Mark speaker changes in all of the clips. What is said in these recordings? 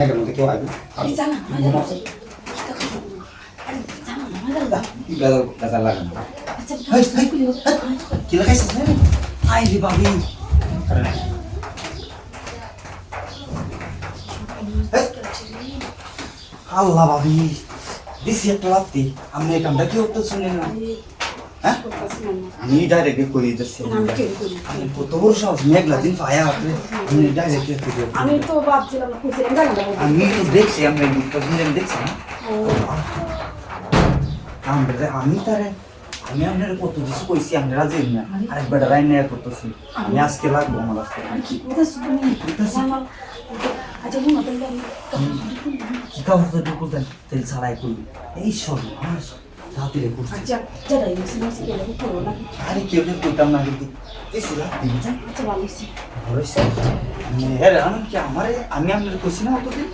Speaker 1: এর মধ্যে কেউ আসবে
Speaker 2: আরে জানা মজা লাগছে আরে জানা মজা লাগছে
Speaker 1: গাজার লাগে না
Speaker 2: আচ্ছা
Speaker 1: হাই হাই কি লাগাইছিস না আই রে বাবি আল্লাহ বাবি দিছি একটা লাত্তি আমি এই কামটা কি হতো শুনে না হ্যাঁ আমি ডাইরেক্ট করে দিতেছি আমি কত বড় সাহস মেঘলা দিন পায়া আপনি আমি ডাইরেক্ট করে
Speaker 2: আমি তো ভাবছিলাম খুঁজছিলাম জানা
Speaker 1: আমি তো দেখছি আমি দেখছি না আমি তারে আমি আপনার কত কিছু কইছি আমি রাজি না আরেকবার রাই নেয়া করতেছি আমি আজকে লাগবো আমার আজকে
Speaker 2: কি করতেছ তুমি জানা আচ্ছা মনে তো
Speaker 1: কি কাগজ ঢুকুল দেন তেল ছাড়াই করবি এই সব আমার তাড়াতাড়ি করছি
Speaker 2: আচ্ছা যারা ইউনিভার্সিটি গেলে করো না
Speaker 1: আরে কেউ কেউ কইতাম না কিন্তু দিছি লাগবি
Speaker 2: আচ্ছা ভালো হইছে
Speaker 1: হয়েছে হ্যাঁ আমি কি আমারে আমি আপনার কইছি না অতদিন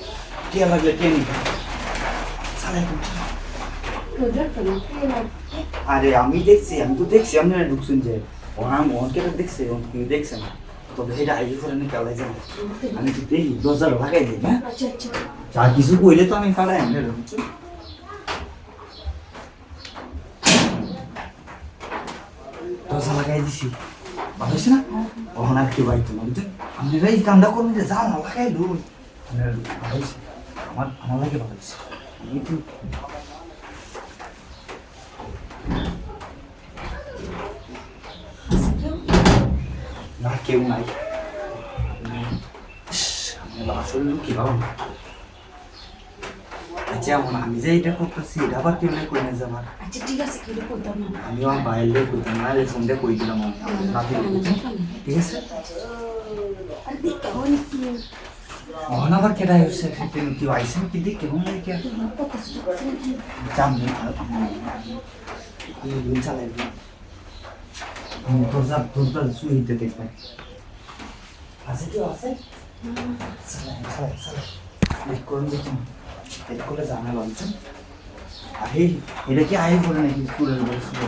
Speaker 1: কে লাগলে কে নিবে ছাড়াই করছি আরে আমি দেখছি আমি তো দেখছি আপনারা ঢুকছেন যে ওনার মনকে দেখছে কেউ দেখছে না তবে এটা আইডি করে নিয়ে কালাই যান আমি তো দেখি দরজা লাগাই দিই হ্যাঁ
Speaker 2: আচ্ছা আচ্ছা
Speaker 1: যা কিছু কইলে তো আমি পালাই আপনার দরজা লাগাই দিছি ভালো হয়েছে না ওখানে আর কি বাড়ি তোমার বুঝছেন আপনারা এই কামটা করবেন যে যা না লাগাই দূর আপনার ভালো হয়েছে আমার লাগে ভালো হয়েছে আমি তো না কেউ নাই আসলে কি ভালো আচ্ছা আমি যে এটা করতেছি এটা আবার কেউ নাই করে যাবার
Speaker 2: আচ্ছা ঠিক আছে কি করতাম না
Speaker 1: আমি আমার বাইরে করতাম না রে সন্ধ্যে কই দিলাম ঠিক আছে
Speaker 2: আর দেখ কেমন
Speaker 1: অহন আবার কেডা হইছে কিন্তু কি আইছেন কি দেখ কেমন লাগে কি জাম নেই এই চালাই তোর সুইতে দেখবে আছে কি আছে চালাই করুন দেখুন এক করে জানা লঞ্চ আরে এটা কি আই বলে নাকি স্কুলের বলছিল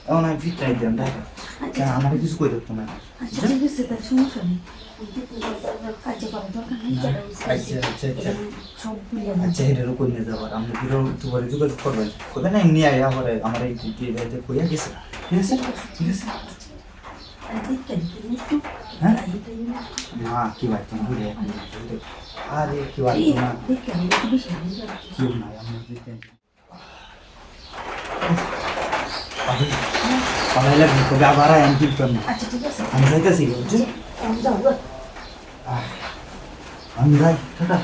Speaker 1: এমন আমি ফিট রাই দেন দেখ আমার কিছু কই দেখতো না
Speaker 2: আচ্ছা ঠিক আছে তার সমস্যা নেই আচ্ছা করার দরকার নেই সব ভুলে
Speaker 1: আচ্ছা এটারও করে নিয়ে যাবার আমরা বিরো তোমার যোগাযোগ করবেন করবেন না এমনি আয় আমার আমার এই কইয়া গেছে ঠিক আছে ঠিক আছে হ্যাঁ না কি ভাই তুমি ঘুরে আরে কি ভাই না কেউ নাই আমরা দেখতেন পালাইলে তবে আবার আয় আমি করতাম না
Speaker 2: আচ্ছা ঠিক আছে
Speaker 1: আমি যাইতেছি বুঝছেন
Speaker 2: আমি যাবো
Speaker 1: আমি যাই টাটা